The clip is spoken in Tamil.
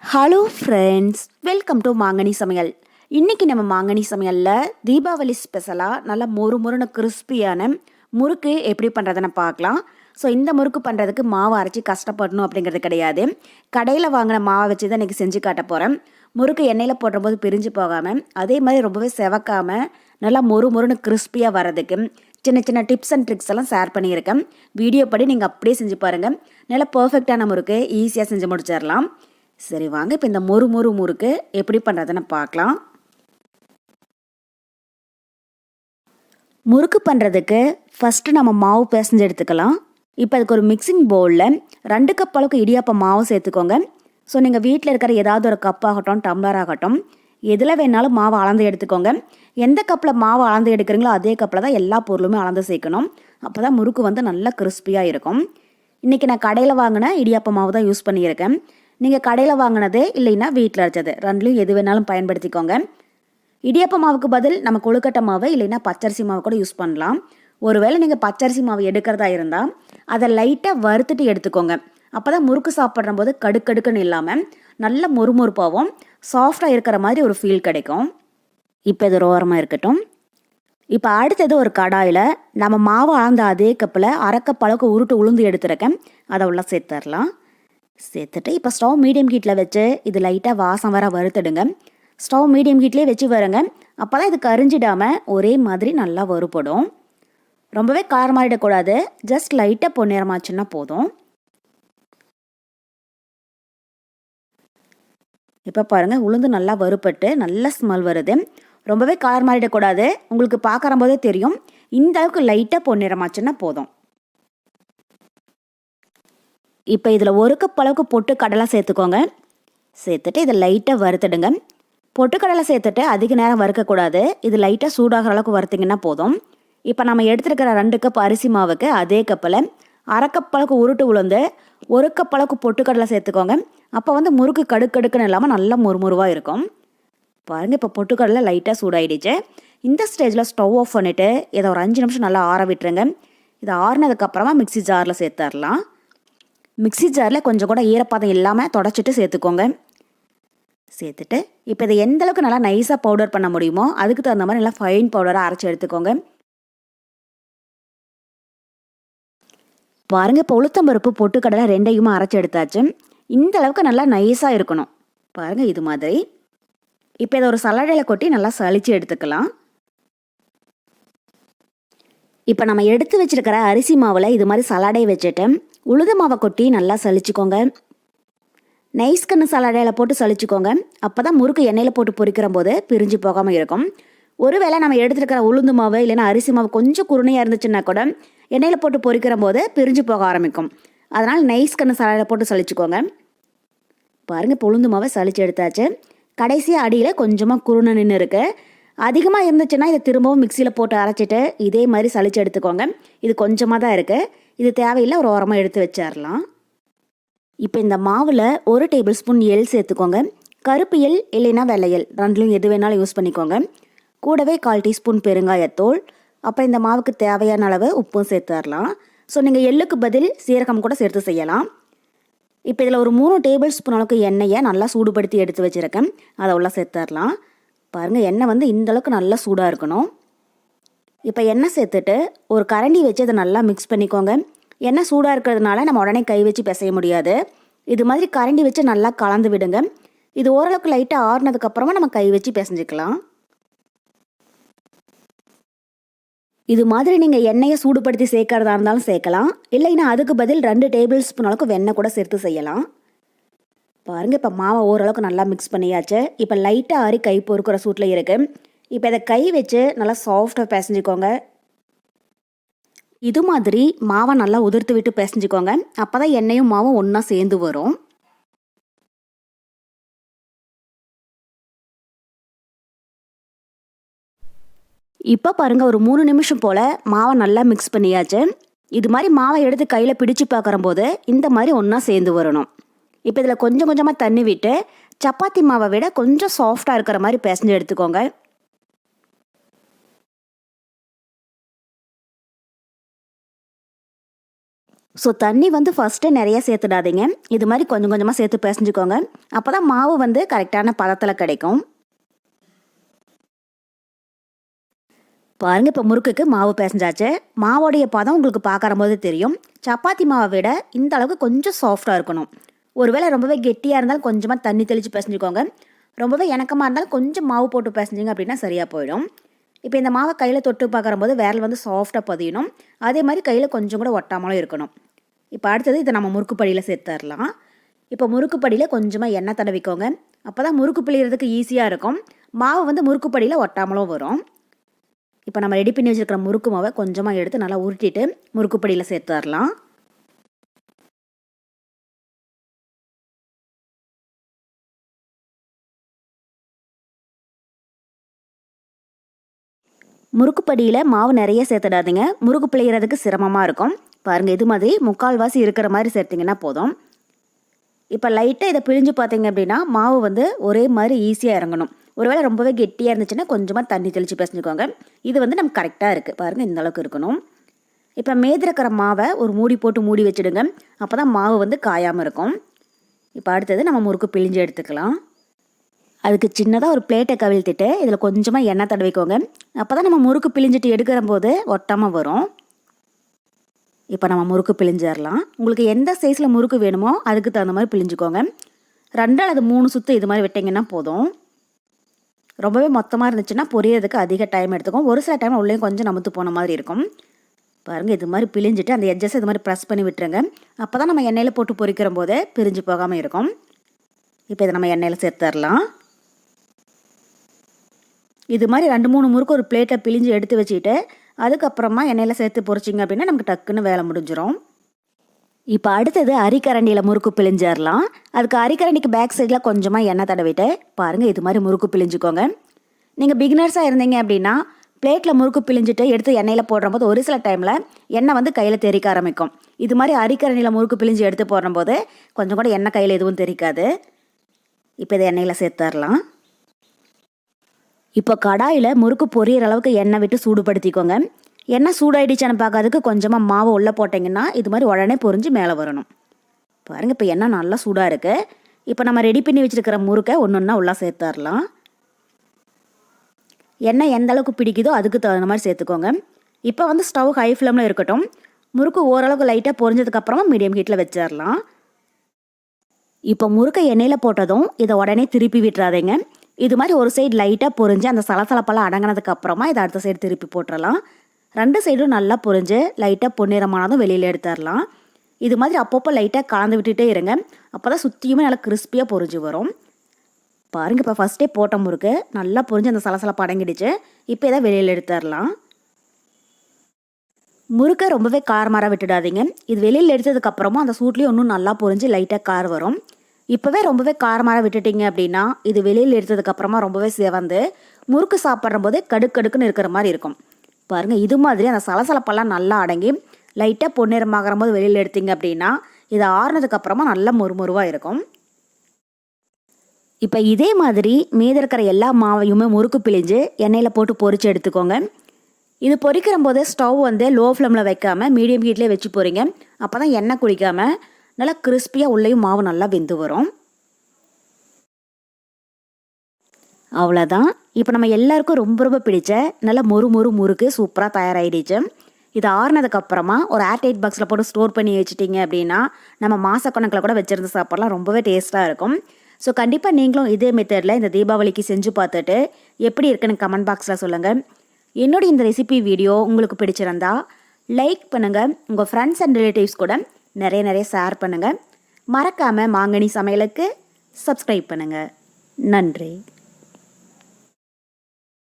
ஹலோ ஃப்ரெண்ட்ஸ், வெல்கம் டு மாங்கனி சமையல். இன்றைக்கி நம்ம மாங்கனி சமையலில் தீபாவளி ஸ்பெஷலாக நல்லா மொறுமொறுன்னு கிறிஸ்பியான முறுக்கு எப்படி பண்ணுறதுன்னு பார்க்கலாம். ஸோ இந்த முறுக்கு பண்ணுறதுக்கு மாவு அரைச்சி கஷ்டப்படணும் அப்படிங்கிறது கிடையாது. கடையில் வாங்கின மாவை வச்சு தான் இன்றைக்கி செஞ்சு காட்ட போகிறேன். முறுக்கு எண்ணெயில் போடும்போது பிரிஞ்சு போகாமல் அதே மாதிரி ரொம்பவே செவக்காமல் நல்லா மொறுமொறுன்னு கிறிஸ்பியாக வர்றதுக்கு சின்ன சின்ன டிப்ஸ் அண்ட் ட்ரிக்ஸ் எல்லாம் ஷேர் பண்ணியிருக்கேன். வீடியோ படி நீங்கள் அப்படியே செஞ்சு பாருங்கள். நல்லா பர்ஃபெக்டான முறுக்கு ஈஸியாக செஞ்சு முடிச்சிடலாம். சரி வாங்க, இப்போ இந்த முறுக்கு எப்படி பண்ணுறதுன்னு பார்க்கலாம். முறுக்கு பண்ணுறதுக்கு ஃபஸ்ட்டு நம்ம மாவு பிசைஞ்சு எடுத்துக்கலாம். இப்போ அதுக்கு ஒரு மிக்சிங் பவுலில் 2 கப் அளவுக்கு இடியாப்பம் மாவு சேர்த்துக்கோங்க. ஸோ நீங்கள் வீட்டில் இருக்கிற ஏதாவது ஒரு கப் ஆகட்டும், டம்ளர் ஆகட்டும், எதில் வேணாலும் மாவு அளந்து எடுத்துக்கோங்க. எந்த கப்பில் மாவு அளந்து எடுக்கிறீங்களோ அதே கப்பில் தான் எல்லா பொருளுமே அளந்து சேர்க்கணும். அப்போ தான் முறுக்கு வந்து நல்லா கிறிஸ்பியாக இருக்கும். இன்றைக்கி நான் கடையில் வாங்கின இடியாப்பம் மாவு தான் யூஸ் பண்ணியிருக்கேன். நீங்கள் கடையில் வாங்கினது இல்லைன்னா வீட்டில் அரைச்சது ரெண்டுலையும் எது வேணாலும் பயன்படுத்திக்கோங்க. இடியாப்ப மாவுக்கு பதில் நம்ம கொழுக்கட்டை மாவு இல்லைன்னா பச்சரிசி மாவு கூட யூஸ் பண்ணலாம். ஒருவேளை நீங்கள் பச்சரிசி மாவு எடுக்கிறதா இருந்தால் அதை லைட்டாக வறுத்துட்டு எடுத்துக்கோங்க. அப்போ தான் முறுக்கு சாப்பிட்ற போது கடுக்கடுக்குன்னு இல்லாமல் நல்ல மொறுமொறுப்பாகவும் சாஃப்டாக இருக்கிற மாதிரி ஒரு ஃபீல் கிடைக்கும். இப்போ இது ஓரமாக இருக்கட்டும். இப்போ அடுத்தது ஒரு கடாயில் நம்ம மாவு அளந்த அதே கப்பில் 1/2 கப் அளவுக்கு உருட்டு உளுந்து எடுத்துருக்கேன். அதை உள்ள சேர்த்துடலாம். சேர்த்துட்டு இப்போ ஸ்டவ் மீடியம் ஹீட்டில் வச்சு இது லைட்டாக வாசம் வர வறுத்துடுங்க. ஸ்டவ் மீடியம் ஹீட்லேயே வச்சு வருங்க. அப்போ தான் இது கரிஞ்சிடாமல் ஒரே மாதிரி நல்லா வறுபடும். ரொம்பவே காரமாறிடக்கூடாது, ஜஸ்ட் லைட்டாக பொன்னிறமாச்சுன்னா போதும். இப்போ பாருங்கள், உளுந்து நல்லா வறுபட்டு நல்ல ஸ்மெல் வருது. ரொம்பவே காரமாறிடக்கூடாது, உங்களுக்கு பார்க்குற போதே தெரியும். இந்த அளவுக்கு லைட்டாக பொன்னிறமாச்சுன்னா போதும். இப்போ இதில் 1 கப் அளவுக்கு பொட்டுக்கடலை சேர்த்துக்கோங்க. சேர்த்துட்டு இதை லைட்டாக வறுத்துடுங்க. பொட்டுக்கடலை சேர்த்துட்டு அதிக நேரம் வறுக்கக்கூடாது. இது லைட்டாக சூடாகிற அளவுக்கு வறுத்திங்கன்னா போதும். இப்போ நம்ம எடுத்துருக்கிற 2 கப் அரிசி மாவுக்கு அதே கப்பில் 1/2 கப் அளவுக்கு உருட்டு உளுந்து 1 கப் அளவுக்கு பொட்டுக்கடலை சேர்த்துக்கோங்க. அப்போ வந்து முறுக்கு கடுக்கடுக்குன்னு இல்லாமல் நல்லா முறுமுறுவாக இருக்கும். பாருங்கள், இப்போ பொட்டுக்கடலை லைட்டாக சூடாயிடுச்சு. இந்த ஸ்டேஜில் ஸ்டவ் ஆஃப் பண்ணிவிட்டு இதை ஒரு 5 நிமிஷம் நல்லா ஆற விட்டுருங்க. இதை ஆறினதுக்கப்புறமா மிக்ஸி ஜாரில் சேர்த்துடலாம். மிக்ஸி ஜாரில் கொஞ்சம் கூட ஈரப்பதம் இல்லாமல் தொடச்சிட்டு சேர்த்துக்கோங்க. சேர்த்துட்டு இப்போ இதை எந்த அளவுக்கு நல்லா நைஸாக பவுடர் பண்ண முடியுமோ அதுக்கு தகுந்த மாதிரி நல்லா ஃபைன் பவுடராக அரைச்சி எடுத்துக்கோங்க. பாருங்கள், இப்போ உளுத்தம்பருப்பு பொட்டுக்கடலை ரெண்டையுமே அரைச்சி எடுத்தாச்சு. இந்த அளவுக்கு நல்லா நைஸாக இருக்கணும். பாருங்கள், இது மாதிரி. இப்போ இதை ஒரு சல்லடையில் கொட்டி நல்லா சலிச்சு எடுத்துக்கலாம். இப்போ நம்ம எடுத்து வச்சிருக்கிற அரிசி மாவில் இது மாதிரி சலாடை வச்சுட்டு உளுந்து மாவை கொட்டி நல்லா சலிச்சுக்கோங்க. நைஸ் கண்ணு சலாடையில் போட்டு சலிச்சுக்கோங்க. அப்போ தான் முறுக்கு எண்ணெயில் போட்டு பொரிக்கிற போது பிரிஞ்சு போகாமல் இருக்கும். ஒருவேளை நம்ம எடுத்துருக்கிற உளுந்து மாவு இல்லைன்னா அரிசி மாவு கொஞ்சம் குருணையாக இருந்துச்சுன்னா கூட எண்ணெயில் போட்டு பொரிக்கிற போது பிரிஞ்சு போக ஆரம்பிக்கும். அதனால் நைஸ் கண்ணு சலாடையில் போட்டு சலிச்சுக்கோங்க. பாருங்கள், இப்போ உளுந்து மாவை சலிச்சு எடுத்தாச்சு. கடைசியாக அடியில் கொஞ்சமாக குருணை நின்று இருக்குது. அதிகமாக இருந்துச்சுன்னா இதை திரும்பவும் மிக்சியில் போட்டு அரைச்சிட்டு இதே மாதிரி சலிச்சு எடுத்துக்கோங்க. இது கொஞ்சமாக தான் இருக்குது, இது தேவையில்லை, ஒரு ஓரமாக எடுத்து வச்சிடலாம். இப்போ இந்த மாவில் 1 டேபிள் ஸ்பூன் எள் சேர்த்துக்கோங்க. கருப்பு எள் இல்லைன்னா வெள்ளை எள் ரெண்டுலையும் எது வேணாலும் யூஸ் பண்ணிக்கோங்க. கூடவே 1/4 டீஸ்பூன் பெருங்காயத்தூள், அப்புறம் இந்த மாவுக்கு தேவையான அளவு உப்பும் சேர்த்துடலாம். ஸோ நீங்கள் எள்ளுக்கு பதில் சீரகம் கூட சேர்த்து செய்யலாம். இப்போ இதில் ஒரு 3 டேபிள் ஸ்பூன் அளவுக்கு எண்ணெயை நல்லா சூடுபடுத்தி எடுத்து வச்சுருக்கேன். அதை உள்ள சேர்த்துடலாம். பாருங்கள், எண்ணெய் வந்து இந்தளவுக்கு நல்லா சூடாக இருக்கணும். இப்போ எண்ணெய் சேர்த்துட்டு ஒரு கரண்டி வச்சு அதை நல்லா மிக்ஸ் பண்ணிக்கோங்க. எண்ணெய் சூடாக இருக்கிறதுனால நம்ம உடனே கை வச்சு பிசைய முடியாது. இது மாதிரி கரண்டி வச்சு நல்லா கலந்து விடுங்க. இது ஓரளவுக்கு லைட்டாக ஆறுனதுக்கப்புறமா நம்ம கை வச்சு பிசைஞ்சிக்கலாம். இது மாதிரி நீங்கள் எண்ணெயை சூடுபடுத்தி சேர்க்கறதா இருந்தாலும் சேர்க்கலாம், இல்லைன்னா அதுக்கு பதில் 2 டேபிள் ஸ்பூன் அளவுக்கு வெண்ணெய் கூட சேர்த்து செய்யலாம். பாருங்கள், இப்போ மாவை ஓரளவுக்கு நல்லா மிக்ஸ் பண்ணியாச்சு. இப்போ லைட்டாக ஆறி கை பொறுக்கிற சூட்டில் இருக்குது. இப்போ இதை கை வச்சு நல்லா சாஃப்டாக பிசைஞ்சிக்கோங்க. இது மாதிரி மாவை நல்லா உதிர்த்து விட்டு பிசைஞ்சிக்கோங்க. அப்போ தான் எண்ணெயும் மாவும் ஒன்றா சேர்ந்து வரும். இப்போ பாருங்கள், ஒரு 3 நிமிஷம் போல் மாவை நல்லா மிக்ஸ் பண்ணியாச்சு. இது மாதிரி மாவை எடுத்து கையில் பிடிச்சு பார்க்குற போது இந்த மாதிரி ஒன்றா சேர்ந்து வரணும். இப்போ இதில் கொஞ்சம் கொஞ்சமாக தண்ணி விட்டு சப்பாத்தி மாவை விட கொஞ்சம் சாஃப்டாக இருக்கிற மாதிரி பிசைஞ்சு எடுத்துக்கோங்க. ஸோ தண்ணி வந்து ஃபஸ்ட்டு நிறைய சேர்த்துடாதீங்க. இது மாதிரி கொஞ்சம் கொஞ்சமாக சேர்த்து பிசைஞ்சுக்கோங்க. அப்போ தான் மாவு வந்து கரெக்டான பதத்தில் கிடைக்கும். பாருங்கள், இப்போ முறுக்குக்கு மாவு பிசைஞ்சாச்சு. மாவோடைய பதம் உங்களுக்கு பார்க்குற போது தெரியும். சப்பாத்தி மாவை விட இந்த அளவுக்கு கொஞ்சம் சாஃப்டாக இருக்கணும். ஒருவேளை ரொம்பவே கெட்டியாக இருந்தாலும் கொஞ்சமாக தண்ணி தெளித்து பிசைஞ்சுக்கோங்க. ரொம்பவே இணக்கமாக இருந்தாலும் கொஞ்சம் மாவு போட்டு பிசைஞ்சிங்க அப்படின்னா சரியாக போயிடும். இப்போ இந்த மாவை கையில் தொட்டு பார்க்குற போது விரல் வந்து சாஃப்டாக பதியணும். அதே மாதிரி கையில் கொஞ்சம் கூட ஒட்டாமலும் இருக்கணும். இப்போ அடுத்தது இதை நம்ம முறுக்கு படியில் சேர்த்துடலாம். இப்போ முறுக்கு படியில் கொஞ்சமாக எண்ணெய் தடவிக்கோங்க. அப்போ தான் முறுக்கு பிழிகிறதுக்கு ஈஸியாக இருக்கும். மாவு வந்து முறுக்கு படியில் ஒட்டாமலும் வரும். இப்போ நம்ம ரெடி பண்ணி வச்சுருக்கிற முறுக்கு மாவை கொஞ்சமாக எடுத்து நல்லா உருட்டிட்டு முறுக்கு படியில் சேர்த்துடலாம். முறுக்கு படியில் மாவு நிறைய சேர்த்துடாதீங்க. முறுக்கு பிழிகிறதுக்கு சிரமமாக இருக்கும். பாருங்கள், இது மாதிரி முக்கால்வாசி இருக்கிற மாதிரி சேர்த்திங்கன்னா போதும். இப்போ லைட்டாக இதை பிழிஞ்சு பார்த்தீங்க அப்படின்னா மாவு வந்து ஒரே மாதிரி ஈஸியாக இறங்கணும். ஒருவேளை ரொம்பவே கெட்டியாக இருந்துச்சுன்னா கொஞ்சமாக தண்ணி தெளித்து பிசைஞ்சுக்கோங்க. இது வந்து நமக்கு கரெக்டாக இருக்குது. பாருங்கள், இந்த அளவுக்கு இருக்கணும். இப்போ மேதிருக்கிற மாவை ஒரு மூடி போட்டு மூடி வச்சுடுங்க. அப்போ தான் மாவு வந்து காயாமல் இருக்கும். இப்போ அடுத்தது நம்ம முறுக்கு பிழிஞ்சு எடுத்துக்கலாம். அதுக்கு சின்னதாக ஒரு பிளேட்டை கவிழ்த்திட்டு இதில் கொஞ்சமாக எண்ணெய் தடவிக்கோங்க. அப்போ தான் நம்ம முறுக்கு பிழிஞ்சிட்டு எடுக்கிற போது ஒட்டாமல் வரும். இப்போ நம்ம முறுக்கு பிழிஞ்சிடலாம். உங்களுக்கு எந்த சைஸில் முறுக்கு வேணுமோ அதுக்கு தகுந்த மாதிரி பிழிஞ்சுக்கோங்க. 2 அல்லது 3 சுற்று இது மாதிரி விட்டிங்கன்னா போதும். ரொம்பவே மொத்தமாக இருந்துச்சுன்னா பொரியறதுக்கு அதிக டைம் எடுத்துக்கும். ஒரு சில டைம் உள்ளே கொஞ்சம் நமுத்து போன மாதிரி இருக்கும். பாருங்கள், இது மாதிரி பிழிஞ்சிட்டு அந்த எட்ஜஸ் இது மாதிரி ப்ரெஸ் பண்ணி விட்டுருங்க. அப்போ தான் நம்ம எண்ணெயில் போட்டு பொரிக்கிற போது பிரிஞ்சு போகாமல் இருக்கும். இப்போ இதை நம்ம எண்ணெயில் சேர்த்துடலாம். இது மாதிரி 2-3 முறுக்கு ஒரு பிளேட்டில் பிழிஞ்சு எடுத்து வச்சுக்கிட்டு அதுக்கப்புறமா எண்ணெயில் சேர்த்து பொரிச்சிங்க அப்படின்னா நமக்கு டக்குன்னு வேலை முடிஞ்சிடும். இப்போ அடுத்தது அரிக்கரண்டியில் முறுக்கு பிழிஞ்சிடலாம். அதுக்கு அரிக்கரண்டிக்கு பேக் சைடில் கொஞ்சமாக எண்ணெய் தடவிட்டு பாருங்கள், இது மாதிரி முறுக்கு பிழிஞ்சுக்கோங்க. நீங்கள் பிகினர்ஸாக இருந்தீங்க அப்படின்னா பிளேட்டில் முறுக்கு பிழிஞ்சிட்டு எடுத்து எண்ணெயில் போடும்போது ஒரு சில டைமில் எண்ணெய் வந்து கையில் தெறிக்க ஆரம்பிக்கும். இது மாதிரி அரிக்கரண்டியில் முறுக்கு பிழிஞ்சு எடுத்து போடும்போது கொஞ்சம் கூட எண்ணெய் கையில் எதுவும் தெரிக்காது. இப்போ இதை எண்ணெயில் சேர்த்துடலாம். இப்போ கடாயில் முறுக்கு பொரியிற அளவுக்கு எண்ணெய் விட்டு சூடுபடுத்திக்கோங்க. எண்ணெய் சூடாயிடுச்சான்னு பார்க்கறதுக்கு கொஞ்சமாக மாவு உள்ளே போட்டிங்கன்னா இது மாதிரி உடனே பொரிஞ்சு மேலே வரணும். பாருங்கள், இப்போ எண்ணெய் நல்லா சூடாக இருக்குது. இப்போ நம்ம ரெடி பண்ணி வச்சுருக்கிற முறுக்கை ஒன்று ஒன்றா உள்ளே சேர்த்துடலாம். எண்ணெய் எந்த அளவுக்கு பிடிக்குதோ அதுக்கு தகுந்த மாதிரி சேர்த்துக்கோங்க. இப்போ வந்து ஸ்டவ் ஹை ஃப்ளேமில் இருக்கட்டும். முறுக்கு ஓரளவுக்கு லைட்டாக பொரிஞ்சதுக்கப்புறமா மீடியம் ஹீட்டில் வச்சிடலாம். இப்போ முறுக்கை எண்ணெயில் போட்டதும் இதை உடனே திருப்பி விட்டுறாதீங்க. இது மாதிரி ஒரு சைடு லைட்டாக பொரிஞ்சு அந்த சலசலப்பெல்லாம் அடங்கினதுக்கு அப்புறமா இதை அடுத்த சைடு திருப்பி போட்டுடலாம். 2 சைடும் நல்லா பொரிஞ்சு லைட்டாக பொன்னிறமானதும் வெளியில் எடுத்துடலாம். இது மாதிரி அப்பப்போ லைட்டாக கலந்து விட்டுட்டே இருங்க. அப்போ தான் சுற்றியுமே நல்லா கிறிஸ்பியாக பொரிஞ்சு வரும். பாருங்கள், இப்போ ஃபஸ்ட்டே போட்ட முறுக்கு நல்லா பொரிஞ்சு அந்த சலசலப்பு அடங்கிடுச்சு. இப்போ இதை வெளியில் எடுத்துடலாம். முறுக்கை ரொம்பவே காரமாராக விட்டுடாதீங்க. இது வெளியில் எடுத்ததுக்கப்புறமா அந்த சூட்லேயும் இன்னும் நல்லா பொரிஞ்சு லைட்டாக கார் வரும். இப்போவே ரொம்பவே காரமாக விட்டுட்டிங்க அப்படின்னா இது வெளியில் எடுத்ததுக்கப்புறமா ரொம்பவே சிவந்து முறுக்கு சாப்பிட்ற போது கடுக்கடுக்குன்னு இருக்கிற மாதிரி இருக்கும். பாருங்கள், இது மாதிரி அந்த சலசலப்பெல்லாம் நல்லா அடங்கி லைட்டாக பொன்னிறமாகிற போது வெளியில் எடுத்தீங்க அப்படின்னா இது ஆறுனதுக்கப்புறமா நல்லா மொறுமொருவாக இருக்கும். இப்போ இதே மாதிரி மீதி இருக்கிற எல்லா மாவையுமே முறுக்கு பிழிஞ்சு எண்ணெயில் போட்டு பொரித்து எடுத்துக்கோங்க. இது பொரிக்கிற போது ஸ்டவ் வந்து லோ ஃப்ளேமில் வைக்காமல் மீடியம் ஹீட்லேயே வச்சு போகிறீங்க. அப்போ தான் எண்ணெய் குடிக்காமல் நல்லா கிறிஸ்பியாக உள்ளேயும் மாவு நல்லா வெந்து வரும். அவ்வளோதான். இப்போ நம்ம எல்லாருக்கும் ரொம்ப ரொம்ப பிடிச்ச நல்லா முறுக்கு சூப்பராக தயாராகிடுச்சு. இது ஆறுனதுக்கப்புறமா ஒரு ஏர்டைட் பாக்ஸில் போட்டு ஸ்டோர் பண்ணி வச்சுட்டிங்க அப்படின்னா நம்ம மாதக்கணக்கில் கூட வச்சுருந்து சாப்பிட்லாம். ரொம்பவே டேஸ்ட்டாக இருக்கும். ஸோ கண்டிப்பாக நீங்களும் இதே மெத்தடில் இந்த தீபாவளிக்கு செஞ்சு பார்த்துட்டு எப்படி இருக்குன்னு கமெண்ட் பாக்ஸில் சொல்லுங்கள். என்னுடைய இந்த ரெசிபி வீடியோ உங்களுக்கு பிடிச்சிருந்தா லைக் பண்ணுங்கள். உங்கள் ஃப்ரெண்ட்ஸ் அண்ட் ரிலேட்டிவ்ஸ் கூட நிறைய ஷேர் பண்ணுங்கள். மறக்காமல் மாங்கனி சமையலுக்கு சப்ஸ்கிரைப் பண்ணுங்கள். நன்றி.